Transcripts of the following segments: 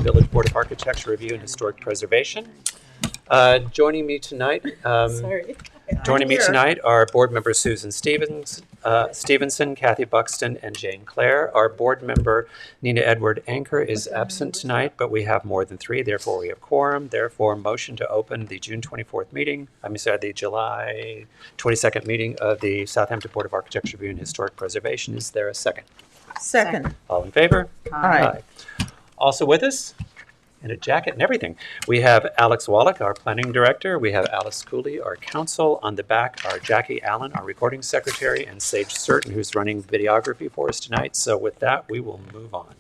Village Board of Architecture Review and Historic Preservation. Joining me tonight are board members Susan Stevenson, Kathy Buxton, and Jane Clare. Our board member Nina Edward Anchor is absent tonight, but we have more than three, therefore we have quorum. Therefore, motion to open the June 24th meeting, the July 22nd meeting of the Southampton Board of Architecture Review and Historic Preservation. Is there a second? Second. All in favor? Aye. Also with us, in a jacket and everything, we have Alex Wallach, our planning director. We have Alice Cooley, our counsel. On the back are Jackie Allen, our recording secretary, and Sage Certain, who's running videography for us tonight. So with that, we will move on.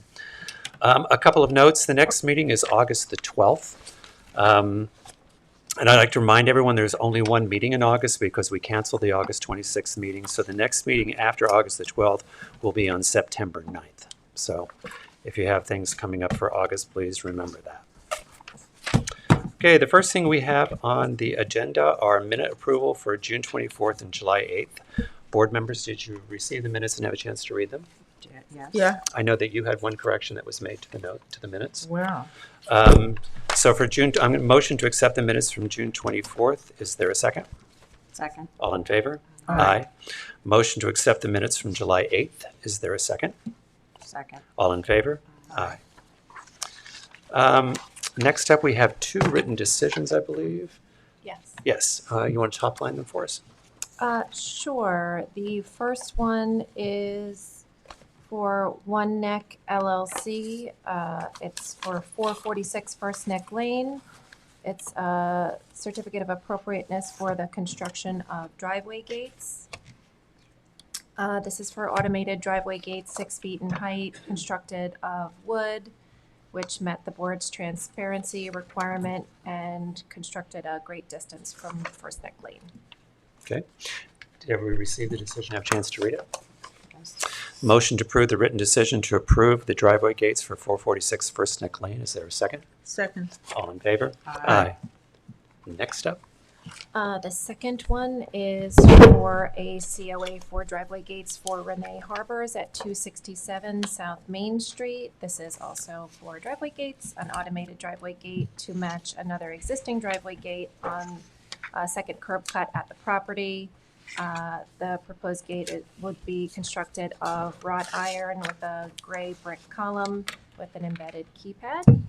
A couple of notes. The next meeting is August the 12th. And I'd like to remind everyone there's only one meeting in August because we canceled the August 26th meeting. So the next meeting after August the 12th will be on September 9th. So if you have things coming up for August, please remember that. Okay, the first thing we have on the agenda are minute approval for June 24th and July 8th. Board members, did you receive the minutes and have a chance to read them? Yes. Yeah. I know that you had one correction that was made to the minutes. Wow. So for June, I'm going to motion to accept the minutes from June 24th. Is there a second? Second. All in favor? Aye. Motion to accept the minutes from July 8th. Is there a second? Second. All in favor? Aye. Next up, we have two written decisions, I believe. Yes. Yes. You want to top line them for us? Sure. The first one is for One Neck LLC. It's for 446 First Neck Lane. It's a certificate of appropriateness for the construction of driveway gates. This is for automated driveway gates, 6 feet in height, constructed of wood, which met the board's transparency requirement and constructed a great distance from First Neck Lane. Okay. Did everyone receive the decision, have a chance to read it? Motion to approve the written decision to approve the driveway gates for 446 First Neck Lane. Is there a second? Second. All in favor? Aye. Next up. The second one is for a COA for driveway gates for Renee Harbors at 267 South Main Street. This is also for driveway gates, an automated driveway gate to match another existing driveway gate on a second curb cut at the property. The proposed gate would be constructed of wrought iron with a gray brick column with an embedded keypad.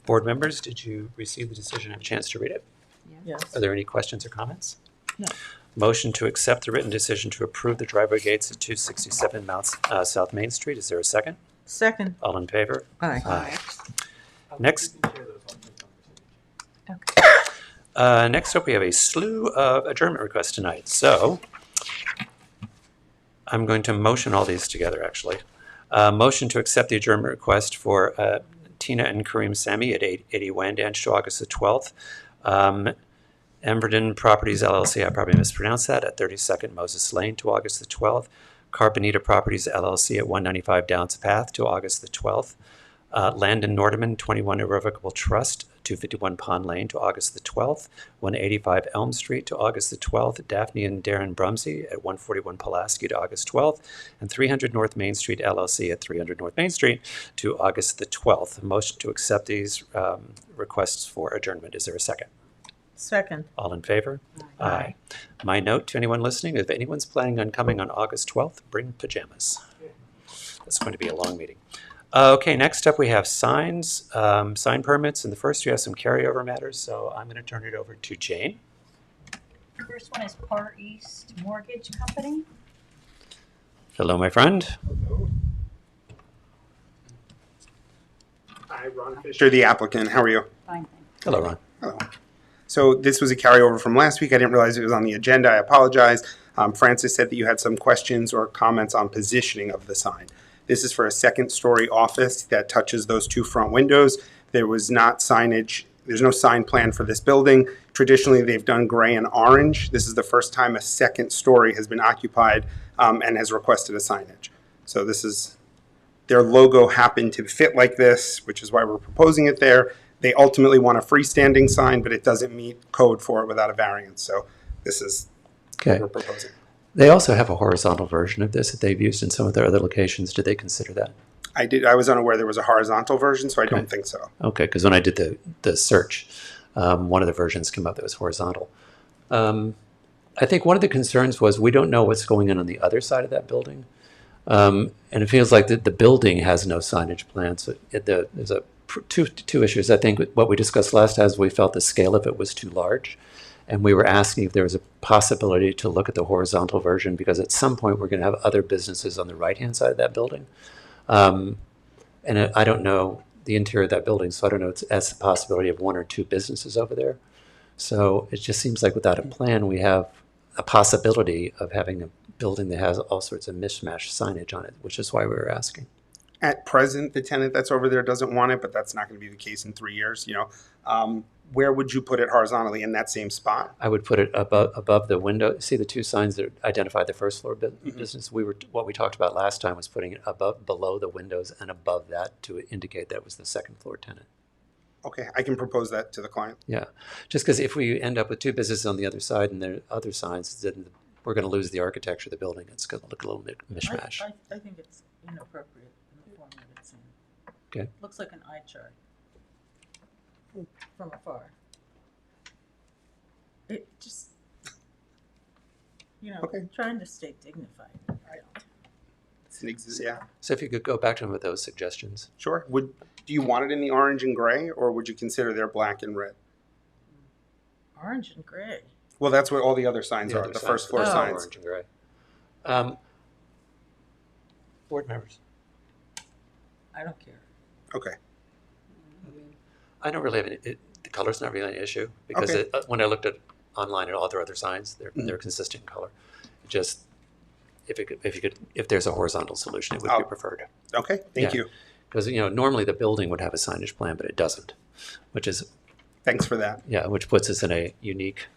Board members, did you receive the decision and have a chance to read it? Yes. Are there any questions or comments? No. Motion to accept the written decision to approve the driveway gates at 267 South Main Street. Is there a second? Second. All in favor? Aye. Next. Okay. Next up, we have a slew of adjournment requests tonight. So I'm going to motion all these together, actually. Motion to accept the adjournment request for Tina and Kareem Sami at 80 Wandanch to August the 12th. Emberden Properties LLC, I probably mispronounced that, at 32nd Moses Lane to August the 12th. Carbonita Properties LLC at 195 Downs Path to August the 12th. Landon Nordeman, 21 Irrevocable Trust, 251 Pond Lane to August the 12th. 185 Elm Street to August the 12th. Daphne and Darren Brumsey at 141 Pulaski to August 12th. And 300 North Main Street LLC at 300 North Main Street to August the 12th. Motion to accept these requests for adjournment. Is there a second? Second. All in favor? Aye. My note to anyone listening, if anyone's planning on coming on August 12th, bring pajamas. It's going to be a long meeting. Okay, next up we have signs, sign permits, and the first we have some carryover matters, so I'm going to turn it over to Jane. The first one is Far East Mortgage Company. Hello, my friend. Hello. Hi, Ron Fisher, the applicant. How are you? Fine. Hello, Ron. Hello. So this was a carryover from last week. I didn't realize it was on the agenda. I apologize. Francis said that you had some questions or comments on positioning of the sign. This is for a second-story office that touches those two front windows. There was not signage. There's no sign plan for this building. Traditionally, they've done gray and orange. This is the first time a second story has been occupied and has requested a signage. So this is, their logo happened to fit like this, which is why we're proposing it there. They ultimately want a freestanding sign, but it doesn't meet code for it without a variance. So this is what we're proposing. They also have a horizontal version of this that they've used in some of their other locations. Did they consider that? I was unaware there was a horizontal version, so I don't Okay. think so. Okay, because when I did the search, one of the versions came up that was horizontal. I think one of the concerns was we don't know what's going on the other side of that building. And it feels like the building has no signage plan. So there's two issues. I think what we discussed last time is we felt the scale of it was too large. And we were asking if there was a possibility to look at the horizontal version, because at some point we're going to have other businesses on the right-hand side of that building. And I don't know the interior of that building, so I don't know if it's a possibility of one or two businesses over there. So it just seems like without a plan, we have a possibility of having a building that has all sorts of mishmash signage on it, which is why we were asking. At present, the tenant that's over there doesn't want it, but that's not going to be the case in 3 years. Where would you put it horizontally in that same spot? I would put it above the window. See the two signs that identify the first floor business? What we talked about last time was putting it below the windows and above that to indicate that was the second floor tenant. Okay, I can propose that to the client. Yeah, just because if we end up with two businesses on the other side and there are other signs, then we're going to lose the architecture of the building. It's going to look a little bit mishmash. I think it's inappropriate in the form that it's in. Okay. Looks like an eye chart from afar. It just, Okay. trying to stay dignified. Yeah, So if you could go back to them with those suggestions. sure. Do you want it in the orange and gray, or would you consider they're black and red? Orange and gray. Well, that's what all the other signs are, other the signs first floor are signs. Orange and gray. Board members. I don't care. Okay, I don't really have the color's not really an issue, because Okay. when I looked at online at all their other signs, they're consistent in color. Just if there's a horizontal solution, it would be preferred. okay, thank Yeah. you. Because normally the building would have a signage plan, but it doesn't, which Thanks for that. which puts us in a unique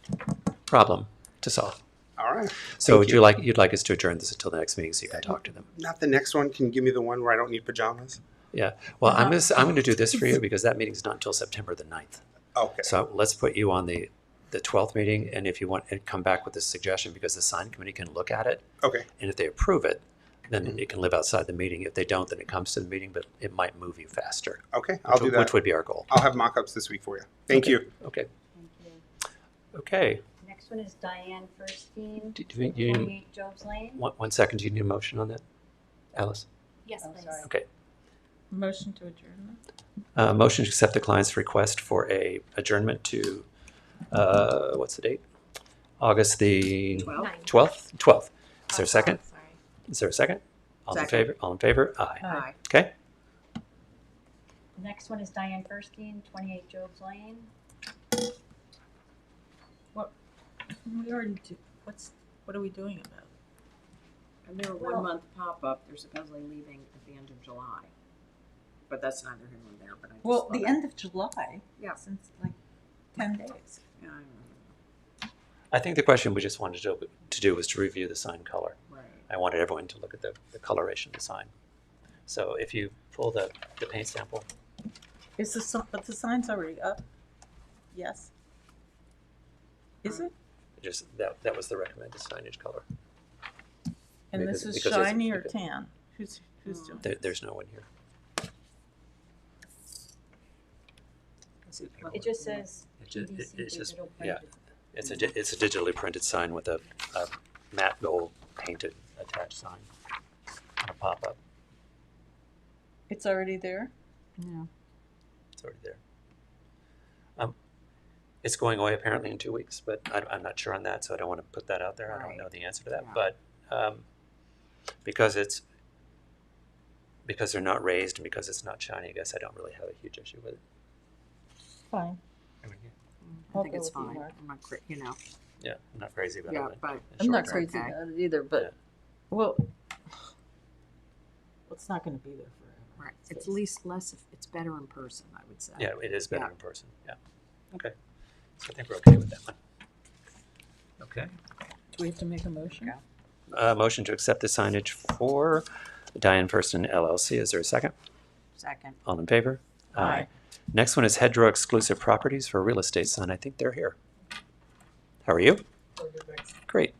problem to solve. All right. So Thank you'd like us to adjourn this until the next meeting so you can talk to them? Not the next one. Can you give me the one where I don't need pajamas? Yeah. Well, I'm going to do this for you because that meeting's not until September the 9th. Okay. So let's put you on the 12th meeting, and if you want to come back with a suggestion, because the sign committee can look at it, Okay. and if they approve it, then it can live outside the meeting. If they don't, then it comes to the meeting, but it might move you faster. Okay. I'll do that. Which would be our goal. I'll have mock-ups this week for you. Thank you. Okay. Thank you. Okay. Next one is Diane Furstein, Do you need 28 Jobs Lane. 1 second? Do you need a motion on that, Alice? Yes, Oh, please. sorry. Okay. Motion to adjourn. Motion to accept the client's request for a adjournment to what's the date? August the 12th. 12th. Is there a second? Sorry. Is there a second? All in Second. favor? All in favor? Aye. Aye. Okay. Next one is Diane Furstein, 28 Jobs Lane. We already do, what are we doing about it? And their Well- 1 month pop-up, they're supposedly leaving at the end of July. But that's neither here nor there, but I just. Well, thought the I- end of July, Yeah. since like 10 days. Yeah, I know. I think the question we just wanted to do was to review the sign color. Right. I wanted everyone to look at the coloration of the sign. So if you pull the paint sample, But the sign's already up? Yes? Is it? just that was the recommended signage color. And Because- this is because it's- shiny or because- tan? Who's doing it? There's no one here. It just says It's just- GDC it's just- digital yeah. printed. It's a digitally printed sign with a matte gold painted attached sign on a pop-up. It's already there? Yeah. It's already there. It's going away apparently in 2 weeks, but I'm not sure on that, so I don't want to put that out there. I don't Right. know the answer to that. Yeah. But because they're not raised and because it's not shiny, I guess I don't really have a huge issue with it. Fine. I I'll think go it's with you, fine. Mark. I'm not, Yeah, I'm not crazy about Yeah, it. but in I'm not short term. crazy Okay. about it either, but, Yeah. well, it's not gonna be there forever. right, it's less, it's better in person, I would say. Yeah, it is better Yeah. in person. Yeah. Okay. So I think we're okay with that one. Okay. Do we have to make a motion? Yeah. Motion to accept the signage for Diane Furstein LLC. Is there a second? Second. All in favor? Aye. Next one is Hedgerow Exclusive Properties for real estate sign. I think they're here. How are you? Great.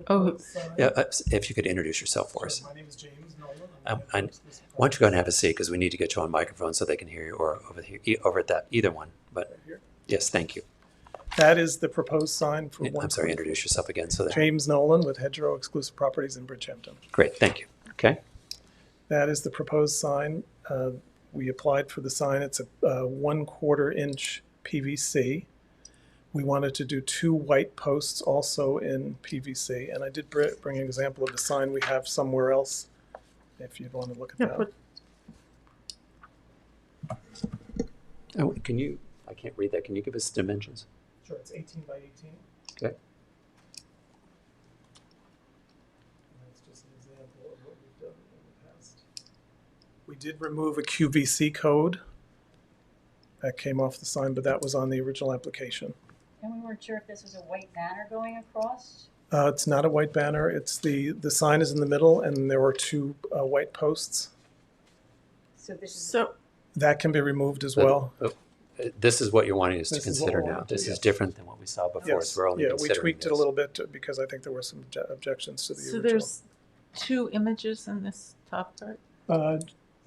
Oh, Yeah, if you could introduce yourself for us. My name is James Nolan. And why don't you go ahead and have a seat, because we need to get you on microphone so they can hear you, or over here, over at that, either one. But yes, thank you. That is the proposed sign for I'm sorry, introduce yourself again. So that, James Nolan with Hedgerow Exclusive Properties in Bridgehampton. great, thank you. Okay. That is the proposed sign. We applied for the sign. It's a 1/4 inch PVC. We wanted to do 2 white posts also in PVC. And I did bring an example of the sign we have somewhere else, if you'd want to look at that. Oh, can you, I can't read that. Can you give us dimensions? Sure, it's 18 by 18. Okay. And that's just an example of what we've done in the past. We did remove a QVC code. That came off the sign, but that was on the original application. And we weren't sure if this was a white banner going across. It's not a white banner. It's the sign is in the middle, and there were 2 white posts. So this is, so That can be removed as well. This is what you're wanting us to This is what consider we're now. wanting to, This is yes. different than what we saw before. Yes, So we're only yeah, we considering tweaked it a this. little bit because I think there were some objections to the so original. there's 2 images in this top part.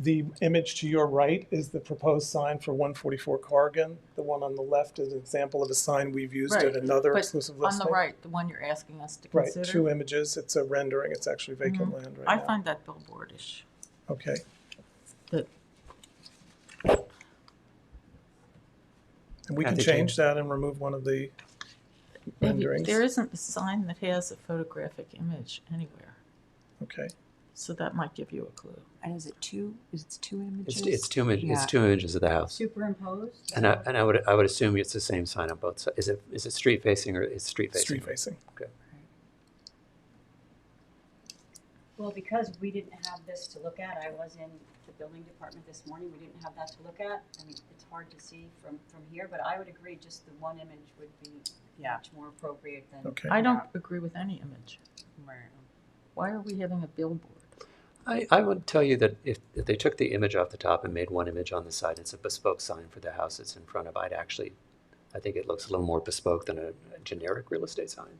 The image to your right is the proposed sign for 144 Corrigan. The one on the left is an example of a sign we've used Right, at another but exclusive On listing. the right, the one you're asking us to Right, consider. 2 images. It's a rendering. It's actually vacant land right I now. find that billboardish. Okay. That And we Yeah, can they change changed. that and remove one of the maybe renderings. there isn't a sign that has a photographic image anywhere, Okay. so that might give you a clue. And is it 2? Is it 2 images? It's 2 images. It's Yeah. 2 images of the house. superimposed. And I would assume it's the same sign on both sides. Is it street facing or it's street facing? Street facing. Okay. Well, because we didn't have this to look at, I was in the building department this morning, we didn't have that to look at. I mean, it's hard to see from here, but I would agree just the one image would be much more appropriate than. Okay. I don't agree with any image. Right. Why are we having a billboard? I would tell you that if they took the image off the top and made one image on the side, it's a bespoke sign for the house it's in front of. I think it looks a little more bespoke than a generic real estate sign.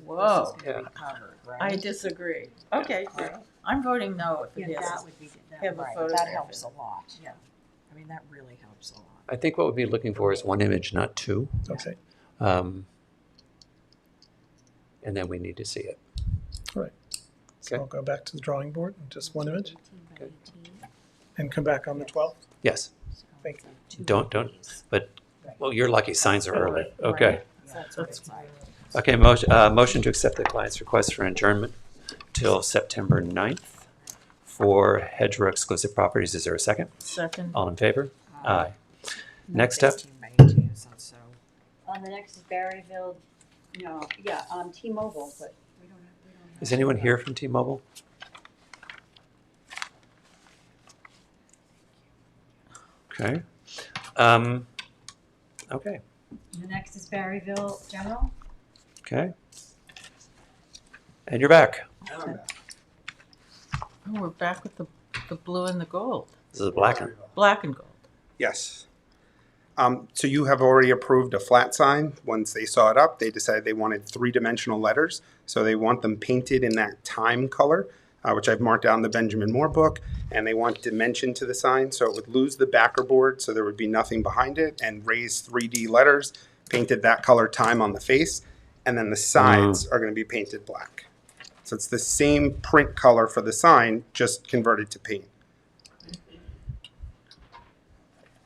Whoa. Yeah. Covered, right? I disagree. Okay, Right. I'm voting no if Yeah, it that has. would be, have a right, photograph that helps in a lot, yeah. I mean, that really helps a lot. I think what we'd be looking for is one image, not 2. Okay. And then we need to see it. All right. So Okay. I'll go back to the drawing board and just one image 18 by Okay. 18, and come back on the 12th. Yes. so Thank it's like 2 Don't, images. but, well, you're lucky. Signs are early. Right. Okay. Yeah, that's what it's like. Okay, motion to accept the client's request for adjournment till September 9th for Hedgerow Exclusive Properties. Is there a second? Second. All in favor? Aye. And Next that's up. 18 by 18, so The next is Berryville, T-Mobile, but we don't have. Is anyone here from T-Mobile? Okay. Okay, The next is Berryville General. okay. And you're back. Oh, we're back with the blue and the gold. This is black and Black and gold. Yes. So you have already approved a flat sign. Once they saw it up, they decided they wanted 3-dimensional letters. So they want them painted in that time color, which I've marked down in the Benjamin Moore book. And they want dimension to the sign, so it would lose the backer board, so there would be nothing behind it, and raise 3D letters, painted that color time on the face. And then the sides are going to be painted black. So it's the same print color for the sign, just converted to paint.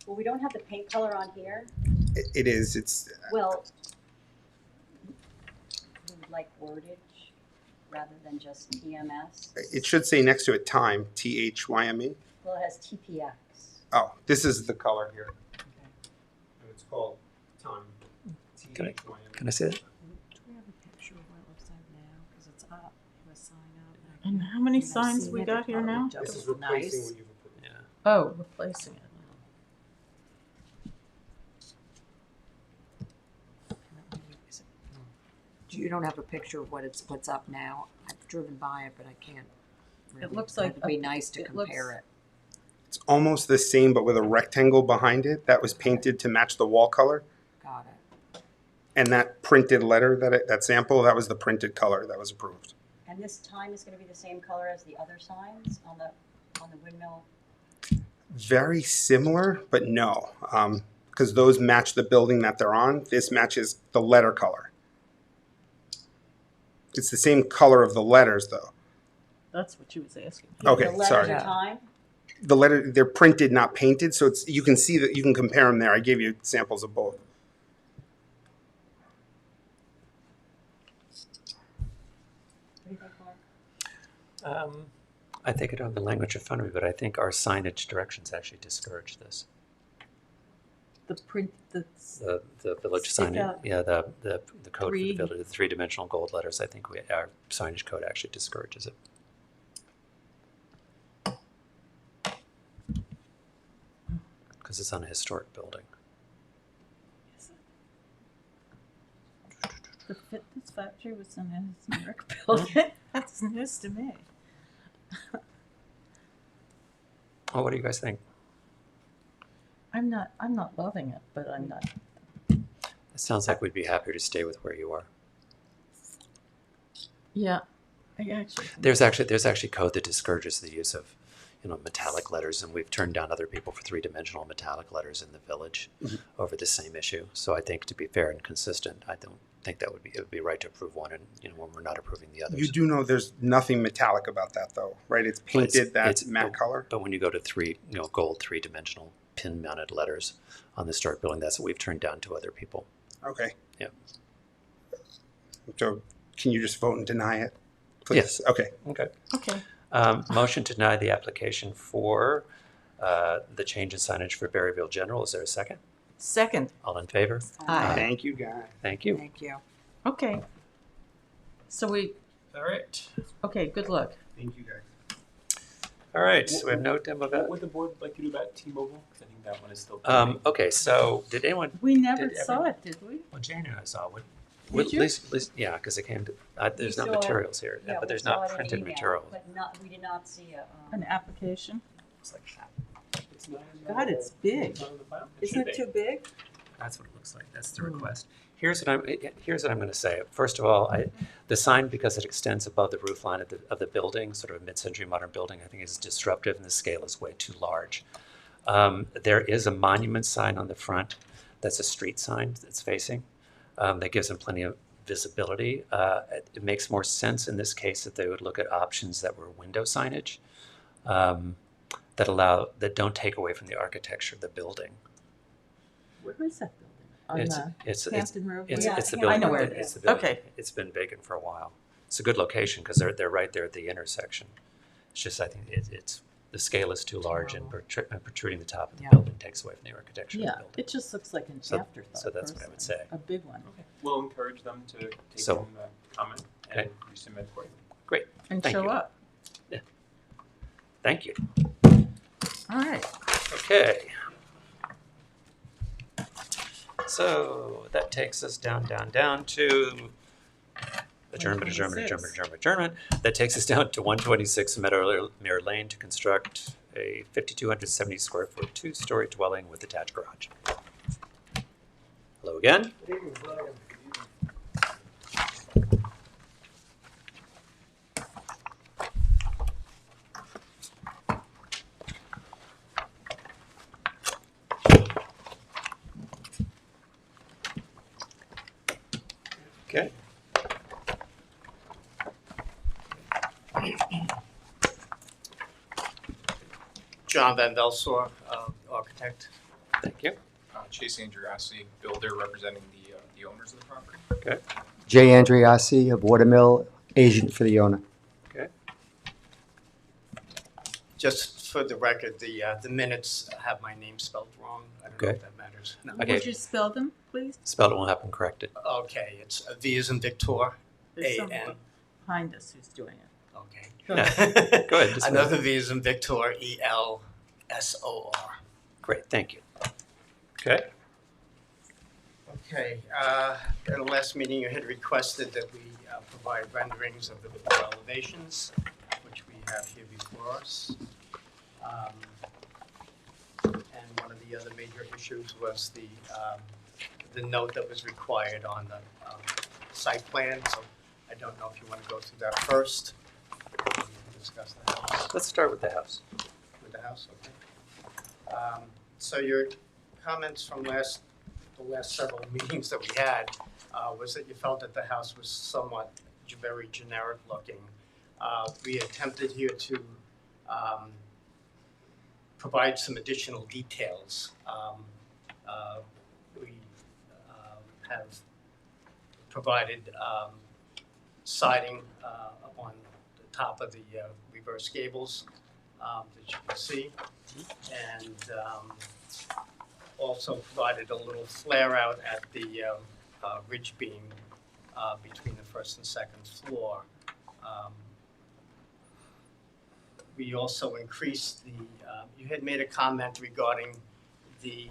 Well, we don't have the paint color on here. It is. It's Well, we would like wordage rather than just TMS. It should say next to it time, THYME. Well, it has TPX. Oh, this is the color here. And it's called time. Can I- THYME. Can I see it? do we have a picture of what it looks like now? Because it's up, you have a sign up. And how many Can I signs see we it? got here now? This is Nice. replacing what you've approved. Yeah. Oh, replacing it. You don't have a picture of what's up now? I've driven by it, but I can't really. looks like It'd be nice to it looks- compare it. It's almost the same, but with a rectangle behind it that was painted to match the wall color. Got it. And that printed letter, that sample, that was the printed color that was approved. And this time is gonna be the same color as the other signs on the windmill? Very similar, but no, because those match the building that they're on. This matches the letter color. It's the same color of the letters, though. That's what she was asking. Okay, The letters sorry. are time? The letter, they're printed, not painted, so it's, you can see that, you can compare them there. I gave you samples of both. What do you think, Mark? I think I don't have the language in front of me, but I think our signage directions actually discourage this. The print, The village Stick sign, out. yeah, the code for Three. the village, the three-dimensional gold letters, I think our signage code actually discourages it. Because it's on a historic building. the fitness factory was in a historic building. That's news to me. Oh, what do you guys think? I'm not loving it, but I'm not. It sounds like we'd be happier to stay with where you are. Yeah, I actually. There's actually code that discourages the use of, metallic letters, and we've turned down other people for three-dimensional metallic letters in the village over the same issue. So I think, to be fair and consistent, I don't think it would be right to approve one, and when we're not approving the others. You do know there's nothing metallic about that, though, right? It's But painted that matte but- color. But when you go to gold three-dimensional pin-mounted letters on the historic building, that's what we've turned down to other people. Okay. Yeah. So can you just vote and deny it, please? Yes. Okay. Okay. Okay. Motion to deny the application for the change in signage for Berryville General. Is there a second? Second. All in favor? Aye. Thank you, guys. Thank you. Thank you. Okay. So All right. okay, good luck. Thank you, guys. All right. So we have no demo. What would the board like to do about T-Mobile? Because I think that one is still pending. Okay. So did anyone? We never Did saw it, did we? Well, Jane and I saw it. Did you? At least, yeah, because it came to. There's We no saw it. materials here, Yeah, but we there's saw not it in printed email, material. But we did not see An application? Looks like that. It's not in God, it's big. it's not in the file. Isn't should it be. too big? That's what it looks like. That's the request. Here's what I'm going to say. First of all, the sign, because it extends above the roof line of the building, sort of a mid-century modern building, I think is disruptive, and the scale is way too large. There is a monument sign on the front that's a street sign that's facing that gives them plenty of visibility. It makes more sense in this case that they would look at options that were window signage that don't take away from the architecture of the building. Where is that building? On It's Hampton Road? It's, Yeah, it's the I building. know where it It's is. the building. Okay. It's been vacant for a while. It's a good location because they're right there at the intersection. It's just I think it's the scale is too large and protruding the top of the Yeah. building takes away from the architecture of Yeah, the building. it just looks like an So- afterthought. so that's what I would personally. say. A big one. Okay. We'll encourage them to take So- in the comment and resubmit for you. Great. And Thank show you. up. Thank you. All right. Okay. So that takes us down to adjournment. That takes us down to 126 Mirror Lane to construct a 5,270 square foot two-story dwelling with attached garage. Hello again. Okay. John Van Velsor, architect. Thank you. Chase Andriassi, builder representing the owners of the property. Okay. Jay Andriassi of Watermill, agent for the owner. Okay. Just for the record, the minutes have my name spelled wrong. I don't know Okay. if that matters. No. Okay. Would you spell them, please? Spelled it won't happen corrected. Okay, it's V as in Victor, There's A-N. someone behind us who's doing it. Okay. Go Go ahead. just Another V as in Victor, E-L-S-O-R. Great. Thank you. Okay. Okay, at the last meeting, you had requested that we provide renderings of the elevations, which we have here before us. And one of the other major issues was the the note that was required on the site plan, so I don't know if you want to go through that first. Discuss the house. Let's start with the house. With the house, okay. So your comments from the last several meetings that we had was that you felt that the house was somewhat very generic looking. We attempted here to provide some additional details. We have provided siding up on the top of the reverse gables that you can see, and also provided a little flare out at the ridge beam between the first and second floor. We also increased the, you had made a comment regarding the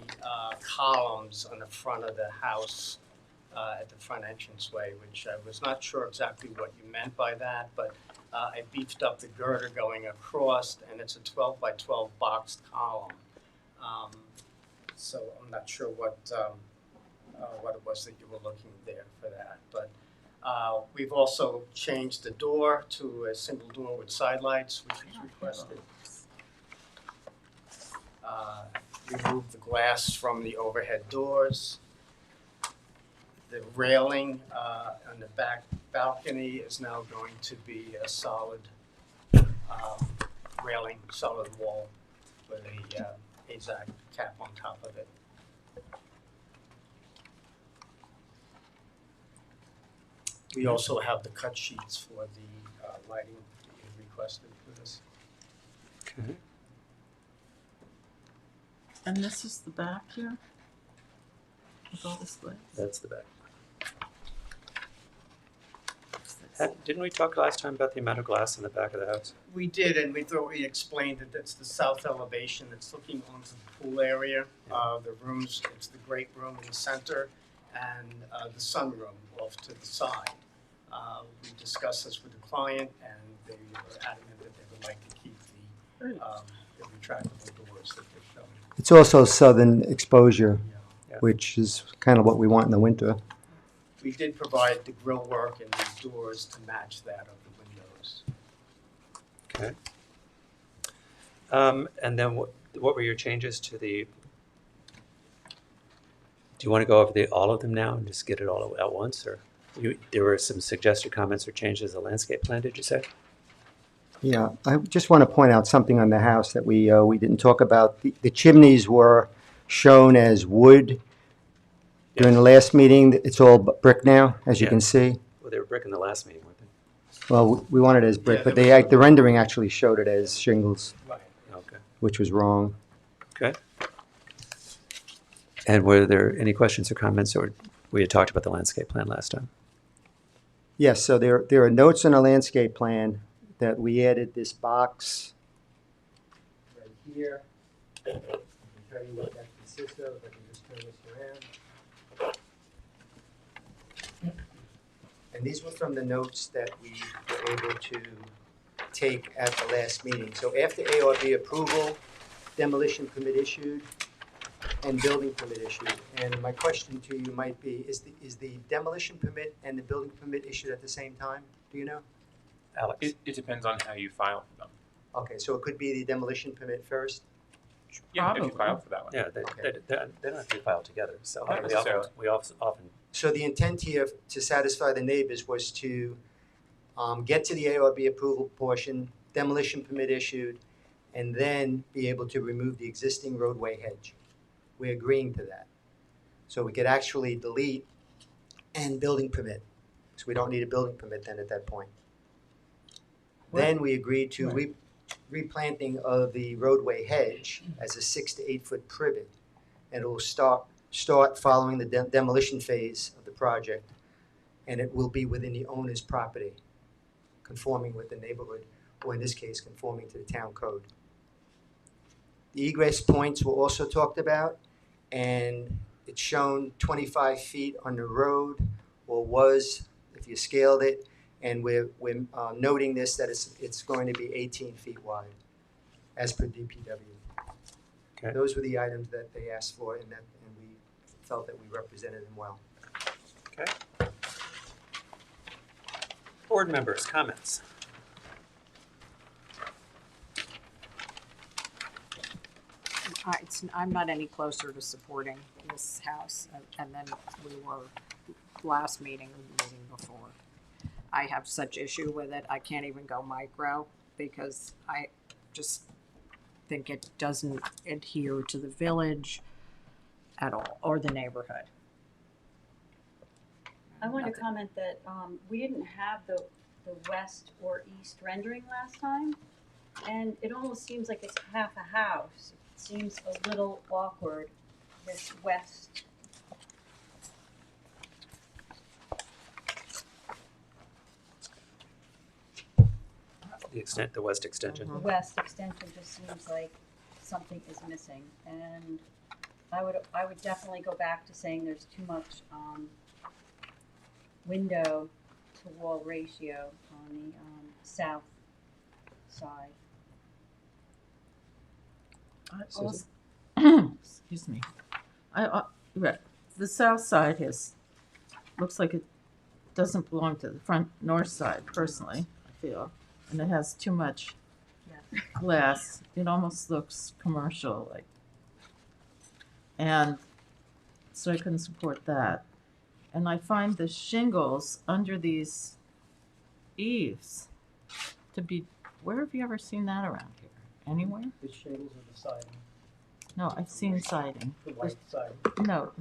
columns on the front of the house at the front entranceway, which I was not sure exactly what you meant by that, but I beefed up the girder going across, and it's a 12 by 12 boxed column. So I'm not sure what it was that you were looking there for that, but we've also changed the door to a single door with side lights, which was requested. Removed the glass from the overhead doors. The railing on the back balcony is now going to be a solid railing, solid wall with a AZAC cap on top of it. We also have the cut sheets for the lighting that you requested for this. Okay. And this is the back here? With all this glass? That's the back. Didn't we talk last time about the amount of glass in the back of the house? We did, and we thought we explained that that's the south elevation that's looking onto the pool area. The rooms, it's the great room in the center and the sunroom off to the side. We discussed this with the client, and they were adamant that they would like to keep the retractable doors that they're showing. It's also southern exposure, Yeah. which is kind of what we want in the winter. We did provide the grill work and the doors to match that of the windows. Okay. And then what were your changes to the? Do you want to go over all of them now and just get it all at once, or there were some suggested comments or changes to the landscape plan? Did you say? Yeah, I just want to point out something on the house that we didn't talk about. The chimneys were shown as wood during the last meeting. It's all brick now, as you Yeah. can see. Well, they were brick in the last meeting, weren't they? Well, we wanted it as brick, Yeah, but there was the rendering actually showed it as shingles, Right. Okay. which was wrong. Okay. And were there any questions or comments, or we had talked about the landscape plan last time? Yes, so there are notes on a landscape plan that we added this box right here. I can tell you what that consists of, if I can just turn this around. And these were from the notes that we were able to take at the last meeting. So after ARB approval, demolition permit issued, and building permit issued. And my question to you might be, is the demolition permit and the building permit issued at the same time? Do you know? Alex? It depends on how you file for them. Okay, so it could be the demolition permit first? Yeah, if you Probably. file for that one. Yeah, they don't have to be filed together, so Not necessarily. we often So the intent here, to satisfy the neighbors, was to get to the ARB approval portion, demolition permit issued, and then be able to remove the existing roadway hedge. We're agreeing to that. So we could actually delete and building permit. So we don't need a building permit then at that point. Then we agreed to replanting of the roadway hedge as a 6 to 8 foot privet. And it will start following the demolition phase of the project. And it will be within the owner's property, conforming with the neighborhood, or in this case, conforming to the town code. The egress points were also talked about, and it's shown 25 feet on the road, or was, if you scaled it, and we're noting this, that it's going to be 18 feet wide, as per DPW. Okay. Those were the items that they asked for, and we felt that we represented them well. Okay. Board members, comments? I'm not any closer to supporting this house and then we were last meeting or the meeting before. I have such issue with it, I can't even go micro because I just think it doesn't adhere to the village at all, or the neighborhood. I wanted to comment that we didn't have the west or east rendering last time, and it almost seems like it's half a house. It seems a little awkward, this west. The west extension. The west extension just seems like something is missing, and I would definitely go back to saying there's too much window to wall ratio on the south side. Excuse me. Right. The south side looks like it doesn't belong to the front north side, personally, I feel. And it has too much glass. It almost looks commercial, like. And so I couldn't support that. And I find the shingles under these eaves to be, where have you ever seen that around here? Anywhere? The shingles or the siding, No, I've seen siding. the white siding, No,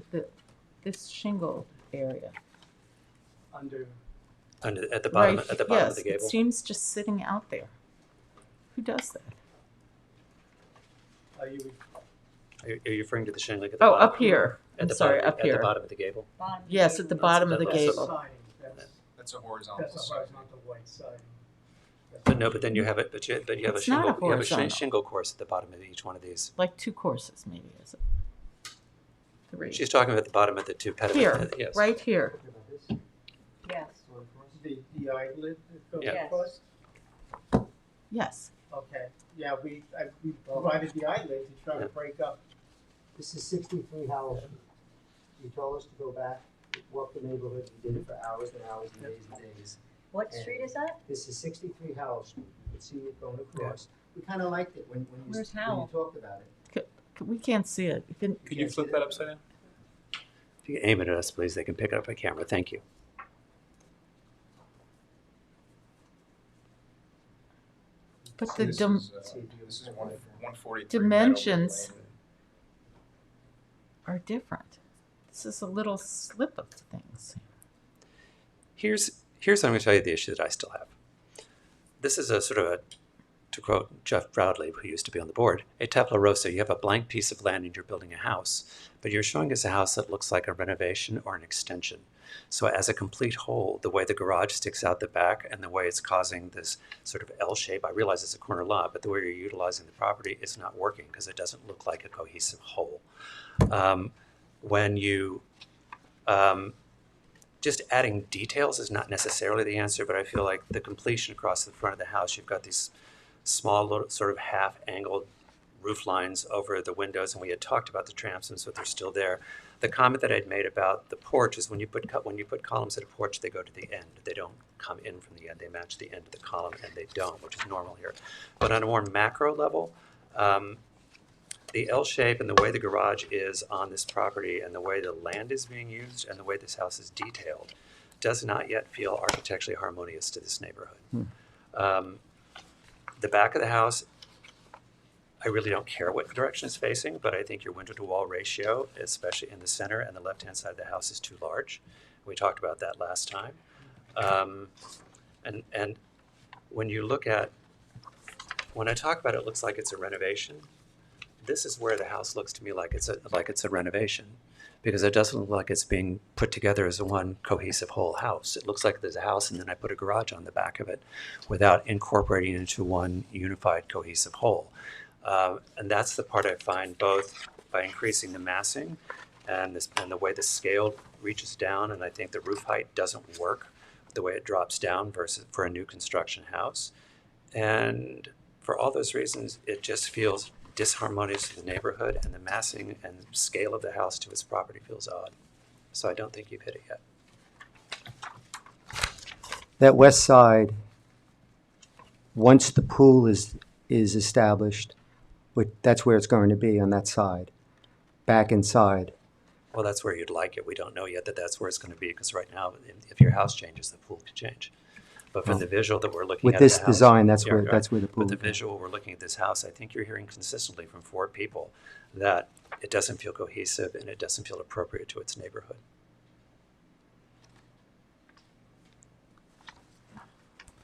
this shingle area. under, At the bottom, Right, at the bottom yes, of the gable. it seems just sitting out there. Who does that? are you, Are you referring to the shingle at the Oh, bottom? up here. At I'm the sorry, bottom, up At the here. bottom of the gable. Bottom Yes, at the bottom of the That's- that's gable. siding, That's a horizontal that's a siding. horizontal white siding. But no, but then you have it, but you have a It's not a shingle, you have a horizontal. shingle course at the bottom of each one of these. Like 2 courses, maybe, is it? 3. She's talking about the bottom of the two pediment. Here, Yes. right here. Yes. The eyelid that goes Yeah. across? Yes. Okay, yeah, we provided the eyelid to try Yeah. to break up. This is 63 Howell Street. You told us to go back, walk the neighborhood, we did it for hours and hours and days and days. What street is that? This is 63 Howell Street, you can see it going across. We kinda liked it when Where's you Howell? talked about it. We can't see it. You can, Could you flip that upside down? If you aim it at us, please, they can pick it up by camera. Thank you. but the This dim- is 143 Dimensions. Meadow Lane. are different. This is a little slip of things. Here's what I'm going to tell you the issue that I still have. This is a sort of a, to quote Jeff Broadley, who used to be on the board, a tabula rasa. You have a blank piece of land and you're building a house, but you're showing us a house that looks like a renovation or an extension. So as a complete whole, the way the garage sticks out the back and the way it's causing this sort of L shape, I realize it's a corner lot, but the way you're utilizing the property is not working because it doesn't look like a cohesive whole. When you just adding details is not necessarily the answer, but I feel like the completion across the front of the house, you've got these small little sort of half-angled roof lines over the windows, and we had talked about the transoms, but they're still there. The comment that I'd made about the porch is when you put columns at a porch, they go to the end. They don't come in from the end. They match the end of the column, and they don't, which is normal here. But on a more macro level, the L shape and the way the garage is on this property and the way the land is being used and the way this house is detailed does not yet feel architecturally harmonious to this neighborhood. The back of the house, I really don't care what direction it's facing, but I think your window to wall ratio, especially in the center and the left-hand side of the house, is too large. We talked about that last time. And when you look at, when I talk about it looks like it's a renovation, this is where the house looks to me like it's a renovation, because it doesn't look like it's being put together as a one cohesive whole house. It looks like there's a house and then I put a garage on the back of it without incorporating it into one unified cohesive whole. And that's the part I find, both by increasing the massing and the way the scale reaches down, and I think the roof height doesn't work the way it drops down versus for a new construction house. And for all those reasons, it just feels disharmonious to the neighborhood, and the massing and scale of the house to its property feels odd. So I don't think you've hit it yet. That west side, once the pool is established, that's where it's going to be, on that side, back inside. Well, that's where you'd like it. We don't know yet that that's where it's going to be, because right now, if your house changes, the pool could change. But from the visual that we're looking With at this the house, design, that's yeah, where, right. that's where the pool With the is. visual, we're looking at this house, I think you're hearing consistently from 4 people that it doesn't feel cohesive and it doesn't feel appropriate to its neighborhood.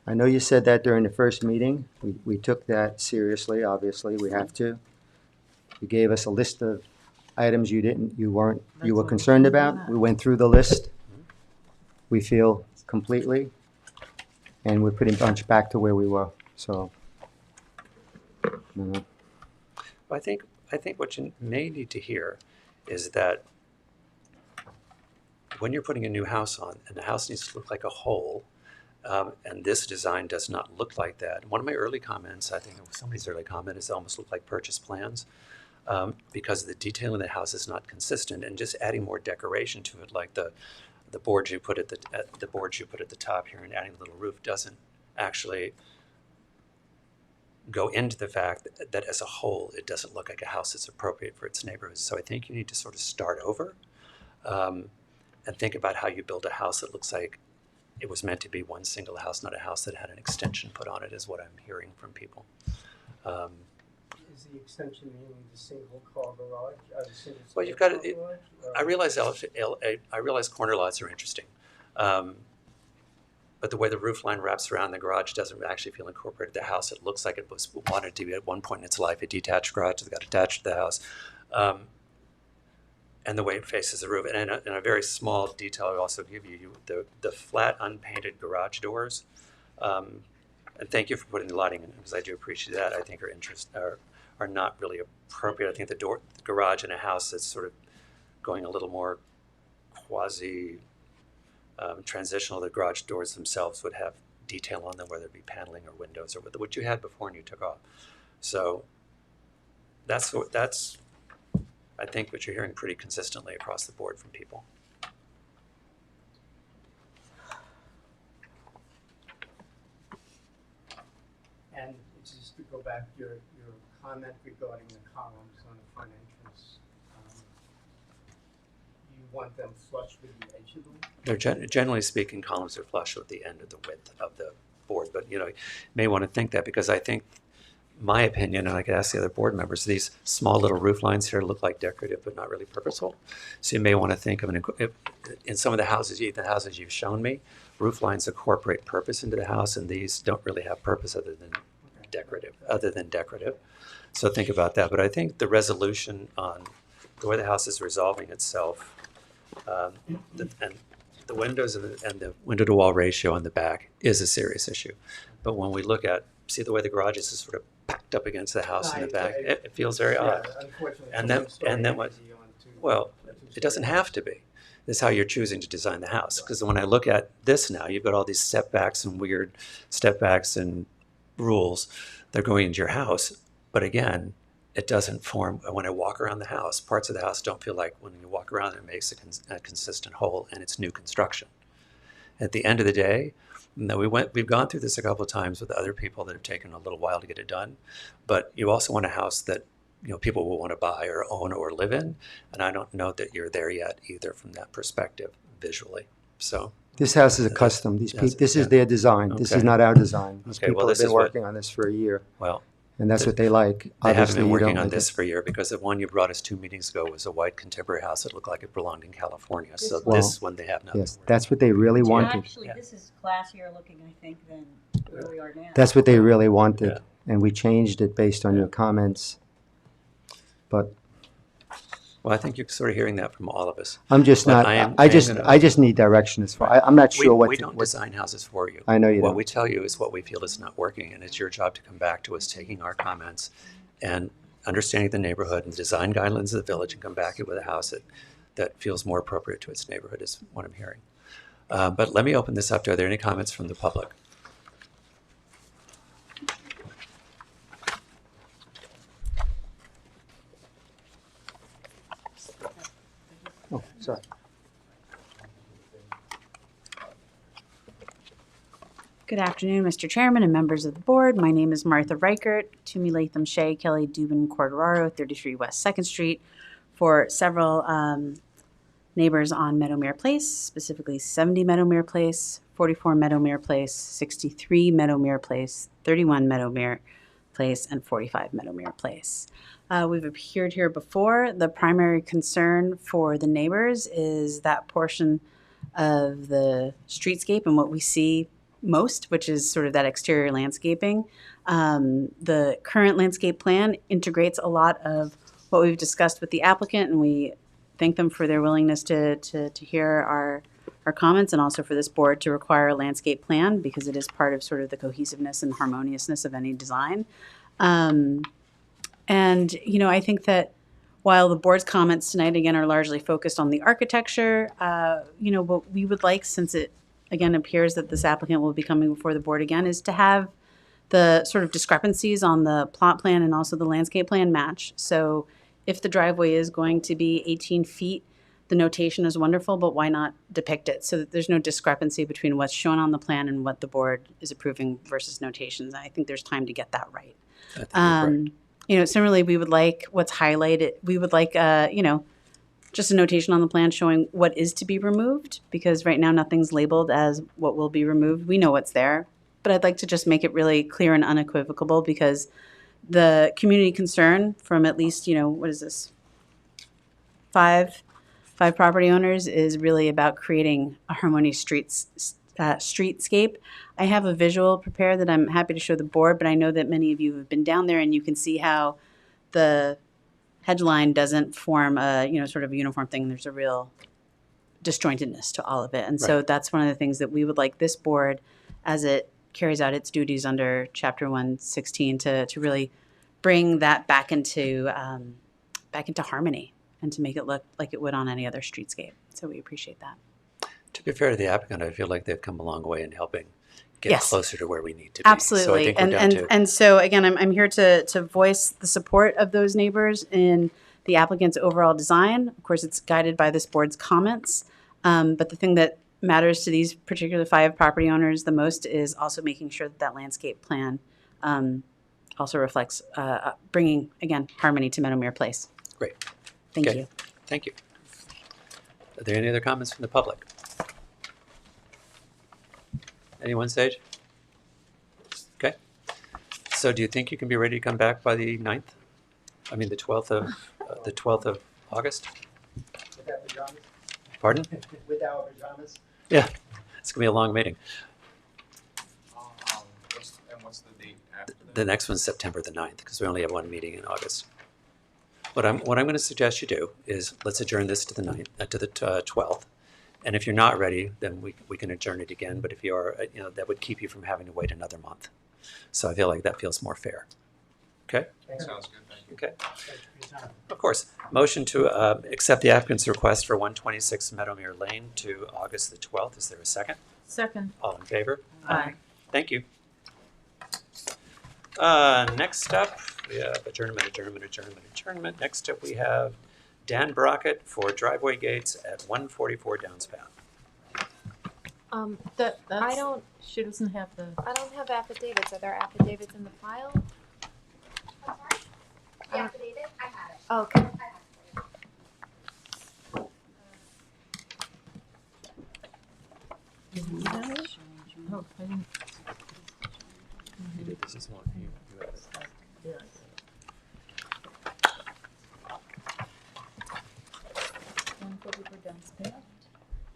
I know you said that during the first meeting. We took that seriously, obviously, we have to. You gave us a list of items you were That's all concerned we about. want. We went through the list. We feel completely, and we're pretty much back to where we were, so. I think what you may need to hear is that when you're putting a new house on, and the house needs to look like a whole, and this design does not look like that. One of my early comments, I think somebody's early comment, is it almost looked like purchase plans, because the detail in the house is not consistent, and just adding more decoration to it, like the boards you put at the boards you put at the top here, and adding a little roof doesn't actually go into the fact that as a whole, it doesn't look like a house that's appropriate for its neighborhood. So I think you need to sort of start over and think about how you build a house that looks like it was meant to be one single house, not a house that had an extension put on it, is what I'm hearing from people. Is the extension meaning the single car garage? Well, you've got it. I realize I realize corner lots are interesting, but the way the roof line wraps around the garage doesn't actually feel incorporated to the house. It looks like it was wanted to be at one point in its life a detached garage that got attached to the house, and the way it faces the roof. And in a very small detail, I'll also give you the flat unpainted garage doors. And thank you for putting the lighting in, because I do appreciate that. I think are not really appropriate. I think the garage in a house that's sort of going a little more quasi transitional, the garage doors themselves would have detail on them, whether it be paneling or windows or what you had before and you took off. So that's I think what you're hearing pretty consistently across the board from people. And just to go back to your comment regarding the columns on the front entrance, you want them flush with the edge of them? They're generally speaking, columns are flush with the end of the width of the board, but you may want to think that, because I think, my opinion, and I could ask the other board members, these small little roof lines here look like decorative but not really purposeful. So you may want to think of in some of the houses you've shown me, roof lines incorporate purpose into the house, and these don't really have purpose other than decorative. So think about that. But I think the resolution on the way the house is resolving itself, and the windows and the window-to-wall ratio on the back is a serious issue. But when we see the way the garage is sort of packed up against the house in the back, it feels very odd. Unfortunately. And then what? Well, it doesn't have to be. This is how you're choosing to design the house. Because when I look at this now, you've got all these setbacks and weird step-backs and rules that are going into your house. But again, it doesn't form, when I walk around the house, parts of the house don't feel like, when you walk around, it makes a consistent whole, and it's new construction. At the end of the day, we've gone through this a couple of times with other people that have taken a little while to get it done, but you also want a house that people will want to buy or own or live in, and I don't know that you're there yet either from that perspective visually. So This house is a custom. This is their design. This is not our design. These Okay, well, people have this been is what- working on this for a year, well, and that's what they like. they haven't Obviously, been you working don't on like this it. for a year, because the one you brought us 2 meetings ago was a white contemporary house that looked like it belonged in California. So Well, this one they have not. Yes, that's what they really Yeah, wanted. actually, this is classier looking, I think, than where we are now. That's what they really wanted, Yeah. and we changed it based on your comments. But Well, I think you're sort of hearing that from all of us. I'm just But not. I am- I just need direction as far. I'm not sure what. We to- don't what- design houses for you. I know you What don't. we tell you is what we feel is not working, and it's your job to come back to us, taking our comments and understanding the neighborhood and the design guidelines of the village, and come back with a house that feels more appropriate to its neighborhood, is what I'm hearing. But let me open this up. Are there any comments from the public? Oh, sorry. Good afternoon, Mr. Chairman and members of the board. My name is Martha Reichert, Toomey Latham Shea, Kelly Dubin Cordero, 33 West 2nd Street, for several neighbors on Meadowmere Place, specifically 70 Meadowmere Place, 44 Meadowmere Place, 63 Meadowmere Place, 31 Meadowmere Place, and 45 Meadowmere Place. We've appeared here before. The primary concern for the neighbors is that portion of the streetscape and what we see most, which is sort of that exterior landscaping. The current landscape plan integrates a lot of what we've discussed with the applicant, and we thank them for their willingness to hear our comments, and also for this board to require a landscape plan because it is part of sort of the cohesiveness and harmoniousness of any design. And, you know, I think that while the board's comments tonight, again, are largely focused on the architecture, you know, what we would like, since it, again, appears that this applicant will be coming before the board again, is to have the sort of discrepancies on the plot plan and also the landscape plan match. So if the driveway is going to be 18 feet, the notation is wonderful, but why not depict it so that there's no discrepancy between what's shown on the plan and what the board is approving versus notations? I think there's time to get that right. I think you're right. You know, similarly, we would like what's highlighted. We would like, you know, just a notation on the plan showing what is to be removed, because right now nothing's labeled as what will be removed. We know what's there, but I'd like to just make it really clear and unequivocal, because the community concern from at least, you know, what is this? Five property owners is really about creating a harmonious streetscape. I have a visual prepared that I'm happy to show the board, but I know that many of you have been down there, and you can see how the hedge line doesn't form a, you know, sort of a uniform thing. There's a real disjointedness to all of it. And so Right. that's one of the things that we would like this board, as it carries out its duties under Chapter 116, to really bring that back into harmony and to make it look like it would on any other streetscape. So we appreciate that. To be fair to the applicant, I feel like they've come a long way in helping get Yes. closer to where we need to be. Absolutely. So I think we're down to, And so again, I'm here to voice the support of those neighbors in the applicant's overall design. Of course, it's guided by this board's comments. But the thing that matters to these particular 5 property owners the most is also making sure that that landscape plan also reflects bringing, again, harmony to Meadowmere Place. Great. Thank Okay. you. Thank you. Are there any other comments from the public? Anyone, Sage? Okay. So do you think you can be ready to come back by the 9th? I mean, the 12th of August? Without pajamas? Pardon? Without pajamas? Yeah, it's gonna be a long meeting. What's the date after that? The next one's September the 9th, because we only have one meeting in August. What I'm going to suggest you do is let's adjourn this to the 12th. And if you're not ready, then we can adjourn it again. But if you are, you know, that would keep you from having to wait another month. So I feel like that feels more fair. Okay? Sounds good, thank you. Okay. Of course. Motion to accept the applicant's request for 126 Meadowmere Lane to August the 12th. Is there a second? Second. All in favor? Aye. Thank you. Next up, we have adjournment. Next up, we have Dan Brockett for driveway gates at 144 Downs Path. I don't She doesn't have the. have affidavits. Are there affidavits in the file? I'm sorry? The affidavit? I have it. Okay. I have it for you. Oh, I didn't. This is one. You have it. Yeah.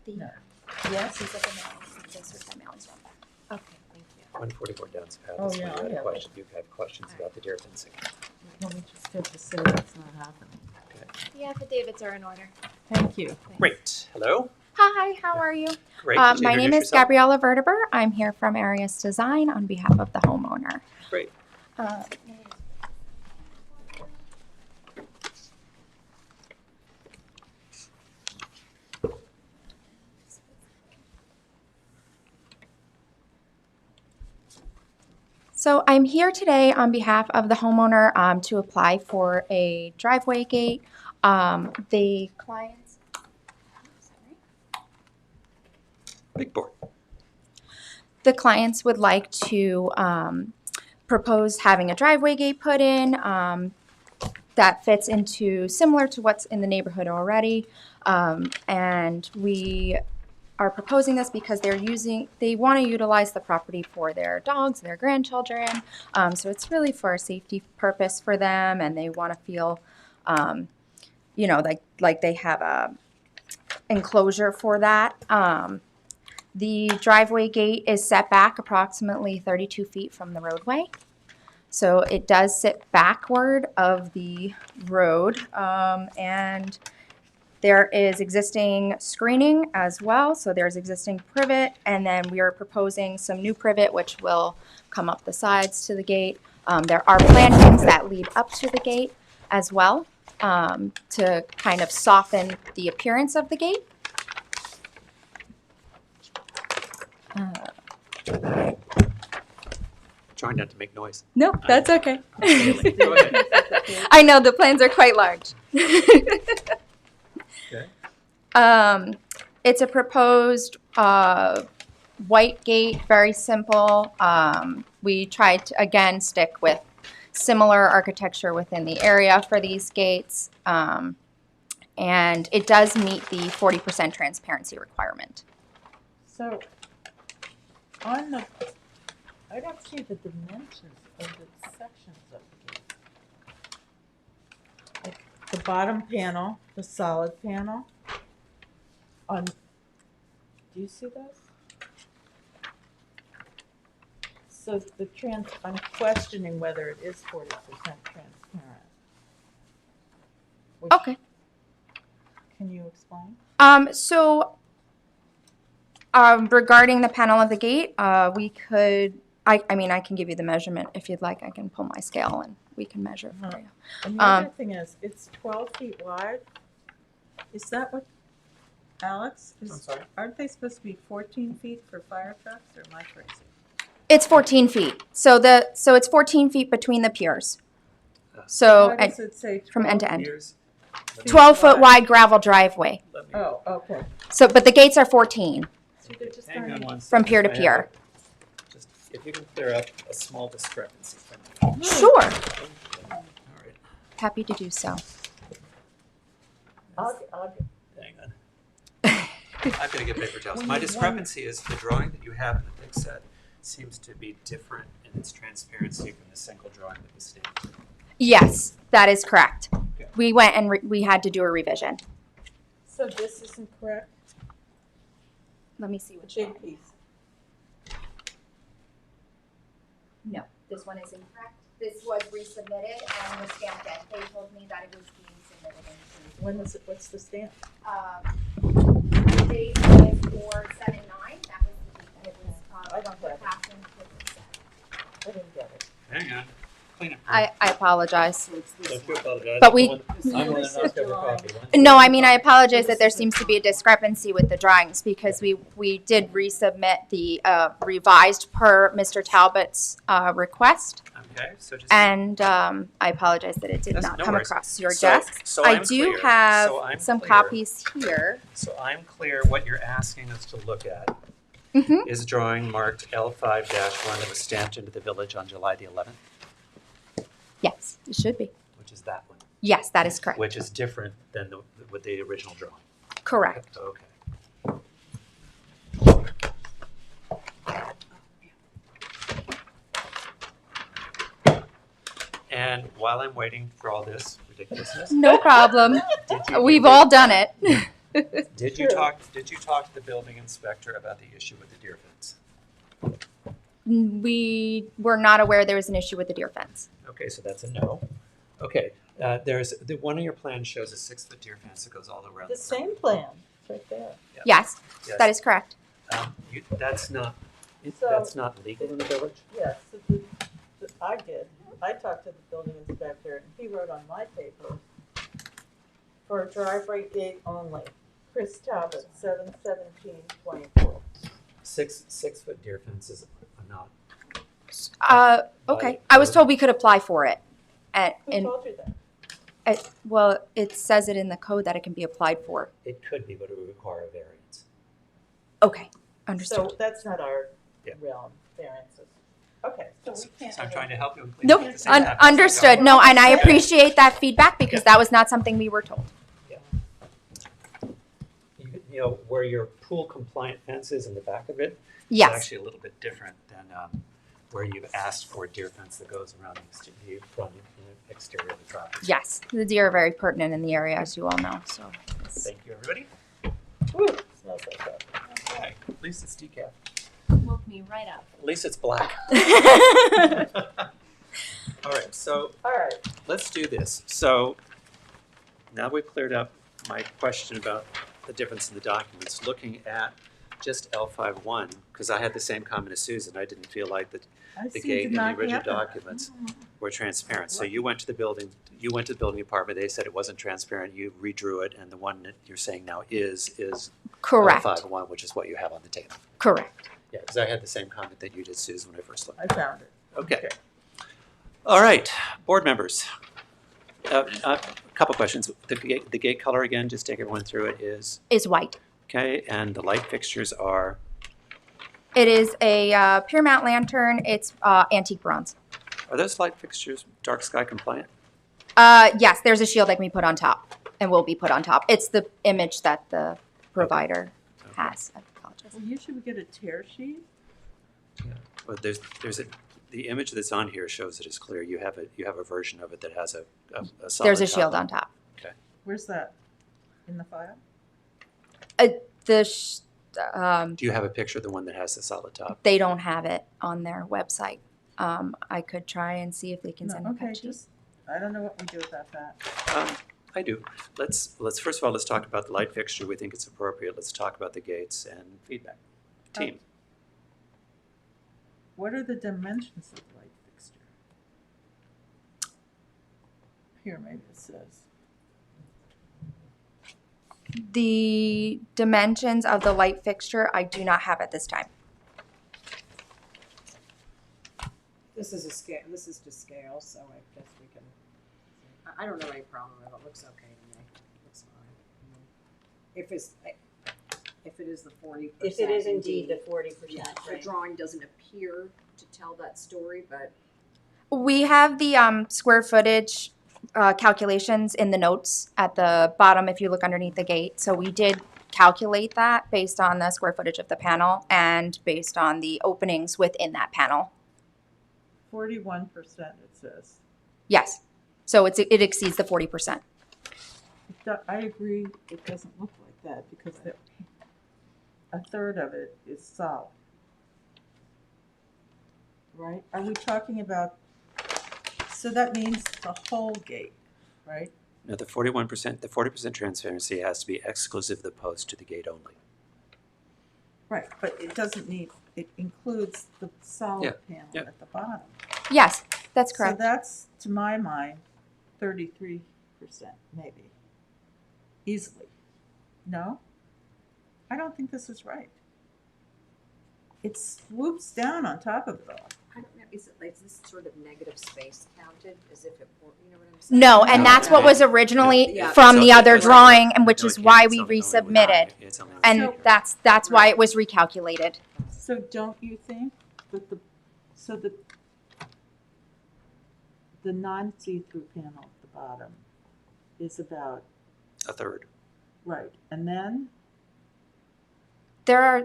No. Yes. These are the mailings. This is my mailings from. Okay, thank you. 144 Downs Path. Oh, This yeah, one I you had a have question. You have questions about the deer fencing. Let me just have to say that's not happening. The affidavits are in order. Thank you. Great. Hello. Hi, how are you? Great. Could you My name introduce is yourself? Gabriella Verteber. I'm here from Arias Design on behalf of the homeowner. Great. So I'm here today on behalf of the homeowner to apply for a driveway gate. The clients Big board. The clients would like to propose having a driveway gate put in that fits into similar to what's in the neighborhood already. And we are proposing this because they want to utilize the property for their dogs, their grandchildren. So it's really for a safety purpose for them, and they want to feel, like they have a enclosure for that. The driveway gate is set back approximately 32 feet from the roadway. So it does sit backward of the road, and there is existing screening as well. So there's existing privet, and then we are proposing some new privet which will come up the sides to the gate. There are plantings that lead up to the gate as well, to kind of soften the appearance of the gate. Trying not to make noise. No, that's okay. Go ahead. I know the plans are quite large. Okay. It's a proposed white gate, very simple. We tried to, again, stick with similar architecture within the area for these gates. And it does meet the 40% transparency requirement. So, on the, I don't see the dimensions of the sections of the gate. Like the bottom panel, the solid panel. Do you see those? So I'm questioning whether it is 40% transparent. Okay. Can you explain? Regarding the panel of the gate, we could, I can give you the measurement if you'd like. I can pull my scale and we can measure it for you. And the other thing is, it's 12 feet wide. Is that what, Alex? I'm sorry? Aren't they supposed to be 14 feet for fire trucks, or am I crazy? It's 14 feet. So it's 14 feet between the piers. So Why does it say from end to 12 end. Here's, 12-foot wide gravel driveway. let me, Oh, okay. So, but the gates are 14 So they're just hang on trying one from second. pier to I have pier. Just, if you can clear up a small discrepancy for me. Sure. All right, Happy to do so. I'll hang on. I'm gonna get paper towels. My discrepancy is the drawing that you have in the big set seems to be different in its transparency from the single drawing that was stamped. Yes, that is correct. Okay. We went and we had to do a revision. So this isn't correct? Let me see which Big one. piece. No, this one is incorrect. This was resubmitted and was stamped in. They told me that it was being submitted into. When was it, what's the stamp? Date was 4/7/9. That was the date that it was. I don't have it. passed into the set. I didn't get it. Hang on, clean it. I apologize. Don't you apologize. But we- I'm one of those cup of coffee. No, I mean, I apologize that there seems to be a discrepancy with the drawings because we did resubmit the revised per Mr. Talbot's request. Okay, so just. And I apologize that it did That's- not no come worries. across your So- desk. so I I'm do clear. have So I'm some clear. copies here. So I'm clear what you're asking us to look at Mhm. is a drawing marked L5-1 that was stamped into the village on July the 11th, Yes, it should be. which is that one, Yes, that is correct. which is different than with the original drawing. Correct. Okay. And while I'm waiting for all this ridiculousness, No problem. We've all done it. did you talk to the building inspector about the issue with the deer fence? We were not aware there was an issue with the deer fence. Okay, so that's a no. Okay, one of your plans shows a 6-foot deer fence that goes all around. The same plan, it's right there. Yes, Yes. that is correct. That's not So- that's not legal in the village. Yes, I did. I talked to the building inspector, and he wrote on my paper for a driveway gate only. Chris Talbot, 7/17/24. 6-foot deer fences are not. Okay. I was told we could apply for it. Who told you that? Well, it says it in the code that it can be applied for. It could be, but it would require a variance. Okay. Understood. So that's not our Yeah. realm, variances. Okay, so we can't. So I'm trying to help you. Nope, understood. No, and I appreciate that feedback because that was not something we were told. You know, where your pool compliant fence is in the back of it, Yes. it's actually a little bit different than where you've asked for a deer fence that goes around the front and exterior of the property. Yes, the deer are very pertinent in the area, as you all know, so. it's- Thank you, everybody. Woo, smells like that. Okay, at least it's decaf. Woke me right up. At least it's black. All right, so All right, let's do this. So now we've cleared up my question about the difference in the documents. Looking at just L51, because I had the same comment as Susan. I didn't feel like the gate and the original documents were transparent. So you went to the building department. They said it wasn't transparent. You redrew it, and the one that you're saying now is Correct, L51, which is what you have on the table. correct. Yeah, because I had the same comment that you did, Susan, when I first looked. I found it. Okay. All right, board members. A couple questions. The gate color again, just take everyone through it, is Is white. okay, and the light fixtures are, It is a Pure Mount lantern. It's antique bronze. are those light fixtures dark sky compliant? Yes, there's a shield that can be put on top and will be put on top. It's the image that the provider has. I apologize. Well, usually we get a tear sheet. Well, the image that's on here shows it is clear. You have a version of it that has a solid There's a top. shield on top. Where's that? In the file? Do you have a picture of the one that has the solid top? They don't have it on their website. I could try and see if we can No, send a okay, cut sheet. just, I don't know what we do about that. I do. Let's first of all, let's talk about the light fixture. We think it's appropriate. Let's talk about the gates and feedback. Team. What are the dimensions of the light fixture? Here, maybe it says. The dimensions of the light fixture, I do not have at this time. This is a scale, this is to scale, so I guess we can, I don't have any problem with it, it looks okay to me, looks fine. If it is the 40%. If it is indeed the 40%, Yeah, the right. drawing doesn't appear to tell that story, but We have the square footage calculations in the notes at the bottom if you look underneath the gate. So we did calculate that based on the square footage of the panel and based on the openings within that panel. 41% it says. Yes. So it exceeds the 40%. I agree, it doesn't look like that because a third of it is solid. Right? Are we talking about, so that means the whole gate, right? No, the 40% transparency has to be exclusive of the post to the gate only. Right, but it doesn't need, it includes the solid panel yeah. at the bottom. Yes, that's So correct. that's, to my mind, 33%, maybe. Easily. No? I don't think this is right. It swoops down on top of it all. I don't know, is this sort of negative space counted, as if it were, you know what I'm saying? No, and that's what was originally Yeah. from So the it other doesn't- drawing, and which no, is it why can't. we It's only resubmitted. it's only And that's why it was recalculated. So don't you think that the non-see-through panel at the bottom is about, a third. right, and then, There are,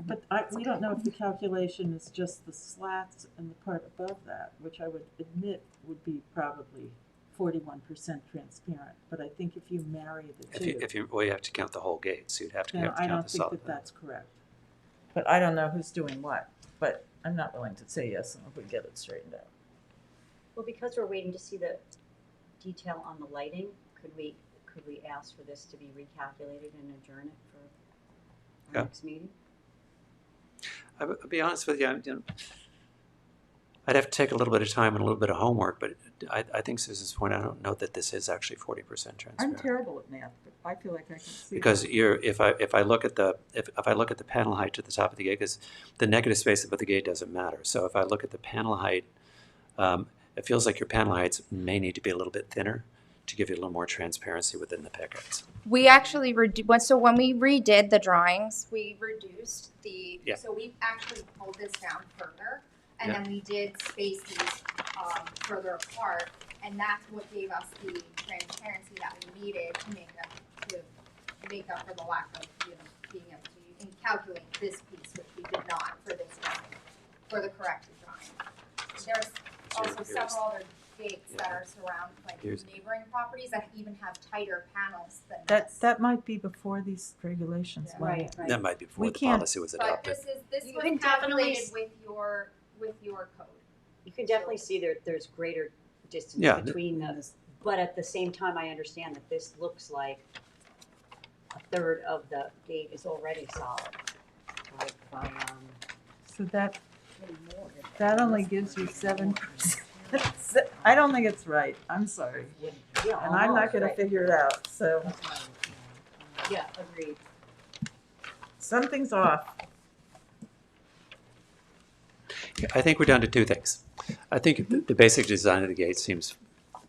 but we don't know if the calculation is just the slats and the part above that, which I would admit would be probably 41% transparent, but I think if you marry the two, Well, you have to count the whole gate, so you'd have to then I count don't the think solid. that that's correct. But I don't know who's doing what, but I'm not willing to say yes until we get it straightened out. Well, because we're waiting to see the detail on the lighting, could we ask for this to be recalculated and adjourn it for our next meeting? I'll be honest with you, I'd have to take a little bit of time and a little bit of homework, but I think Susan's point, I don't know that this is actually 40% transparent. I'm terrible at math, but I feel like I can see. Because if I look at the panel height to the top of the gate, because the negative space above the gate doesn't matter. So if I look at the panel height, it feels like your panel heights may need to be a little bit thinner to give you a little more transparency within the pickets. We actually so when we redid the drawings, we reduced the, Yeah. so we actually pulled this down further, and Yeah. then we did space these further apart, and that's what gave us the transparency that we needed to make up for the lack of, being able to calculate this piece, which we did not for this drawing, for the corrected drawing. There's also several other gates that are surrounded, like neighboring properties that even have tighter panels than this. That might be before these regulations Yeah. went in. Right, right. That might be before We the can't- policy was But adopted. this You was can definitely calculated with your code. You can definitely see there's greater distance Yeah. between the, but at the same time, I understand that this looks like a third of the gate is already solid. Like by, So that only gives you 7%. I don't think it's right. I'm sorry. yeah, And I'm not almost, gonna right. figure it out, so Yeah, agreed. something's off. I think we're down to two things. I think the basic design of the gate seems,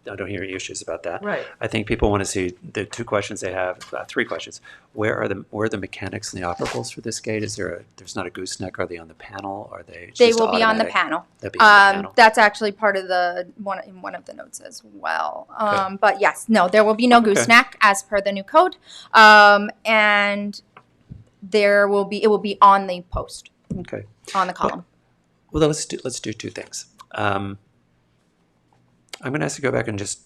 I don't hear any issues about that. Right. I think people want to see the two questions they have, three questions. Where are the mechanics and the operables for this gate? There's not a gooseneck? Are they on the panel? Are they They just will be on the automatic? panel. They'll be on the panel. That's actually part of in one of the notes as well. Okay. But yes, no, there will be no Okay. gooseneck as per the new code. And it will be on the post, Okay. on the column. Well, then let's do two things. I'm going to ask you to go back and just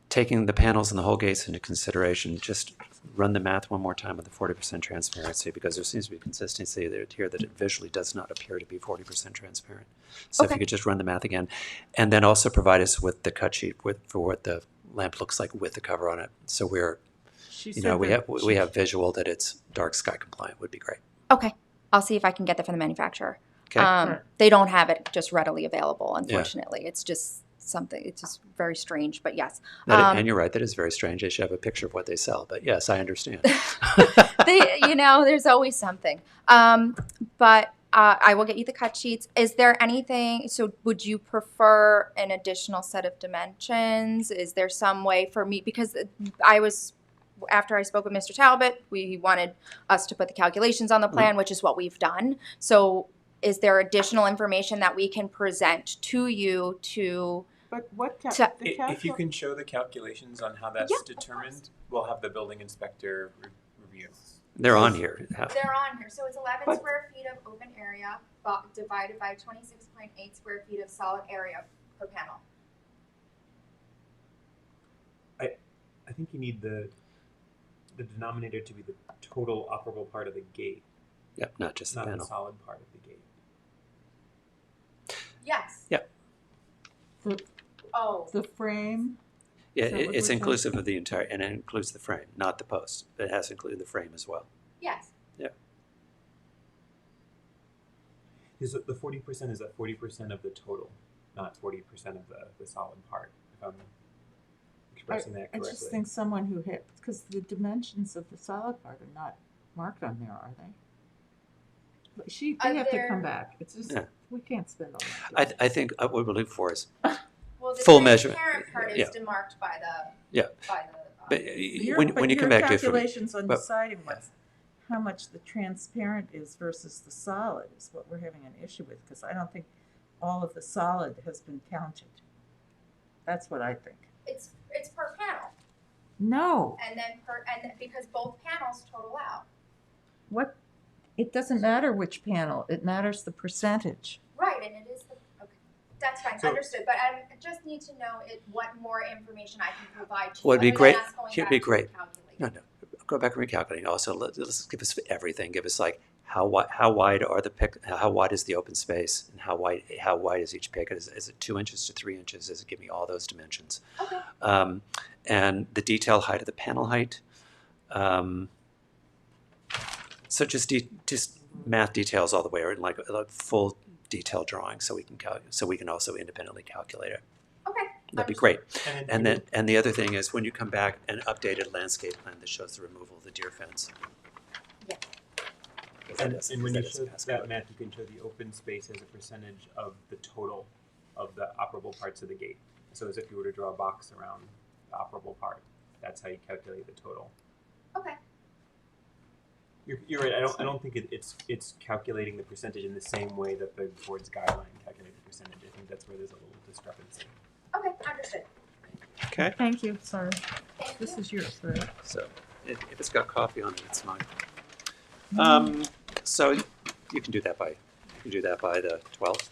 taking the panels and the whole gates into consideration, just run the math one more time with the 40% transparency, because there seems to be consistency here that it visually does not appear to be 40% transparent. So if Okay. you could just run the math again, and then also provide us with the cut sheet for what the lamp looks like with the cover on it. So we have visual that it's dark sky compliant would be great. Okay. I'll see if I can get that from the manufacturer. Okay. They don't have it just readily available, unfortunately. It's just it's just very strange, but yes. And you're right, that is very strange. They should have a picture of what they sell, but yes, I understand. There's always something. But I will get you the cut sheets. Is there anything, so would you prefer an additional set of dimensions? Is there some way for me, because after I spoke with Mr. Talbot, he wanted us to put the calculations on the plan, which is what we've done. So is there additional information that we can present to you to? But what If you can show the calculations on how that's determined, we'll have the building inspector review. They're on here. They're on here. So it's 11 square feet of open area divided by 26.8 square feet of solid area per panel. I think you need the denominator to be the total operable part of the gate, Yep, not just the not the panel. solid part of the gate. Yes. Yep. The frame? Yeah, Is that what it's we're inclusive of the entire, and it includes the frame, not the post. It has to include the frame as well. Yes. Is the 40% is that 40% of the total, not 40% of the solid part, if I'm expressing that I correctly. just think someone who hit, because the dimensions of the solid part are not marked on there, are they? But they have to come back. It's just, we can't spend all that. I think what we're looking for is Well, the full measurement. transparent part is demarked by the. Yeah. By But the. when you come back to it, Calculations on deciding how much the transparent is versus the solid is what we're having an issue with, because I don't think all of the solid has been counted. That's what I think. It's per panel, No, and then because both panels total out. what, it doesn't matter which panel, it matters the percentage. Right, and it is okay. That's fine, So- understood. But I just need to know what more information I can provide to you. Would be other than great. us going It'd back be to great. calculate. No, go back and recalculate. Also, let's give us everything. Give us like how wide are how wide is the open space, and how wide is each picket? Is it 2 inches to 3 inches? Does it give me all those dimensions? Okay. And the detail height of the panel height. So just math details all the way, or like full detail drawing, so we can also independently calculate it. Okay. That'd be great. And And the other thing is when you come back, an updated landscape plan that shows the removal of the deer fence. Yeah. And when you show that math, you can show the open space as a percentage of the total of the operable parts of the gate. So as if you were to draw a box around the operable part. That's how you calculate the total. Okay. You're right. I don't think it's calculating the percentage in the same way that the board's guideline calculated the percentage. I think that's where there's a little discrepancy. Okay, understood. Okay, Thank you, sorry. This is yours, right? so if it's got coffee on it, it's mine. So you can do that by the 12th?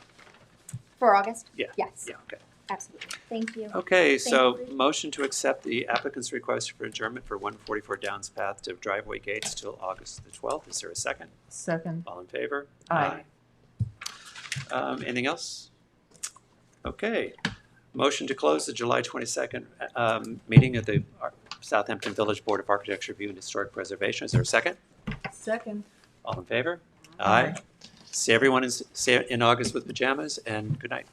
For August? Yeah. Yes, Yeah, okay. absolutely. Thank you. Okay, so Thank you. motion to accept the applicant's request for adjournment for 144 Downs Path to driveway gates till August the 12th. Is there a second? Second. All in favor? Aye. Anything else? Okay. Motion to close the July 22nd meeting of the Southampton Village Board of Architecture Review and Historic Preservation. Is there a second? Second. All in favor? Aye. See everyone in August with pajamas, and good night.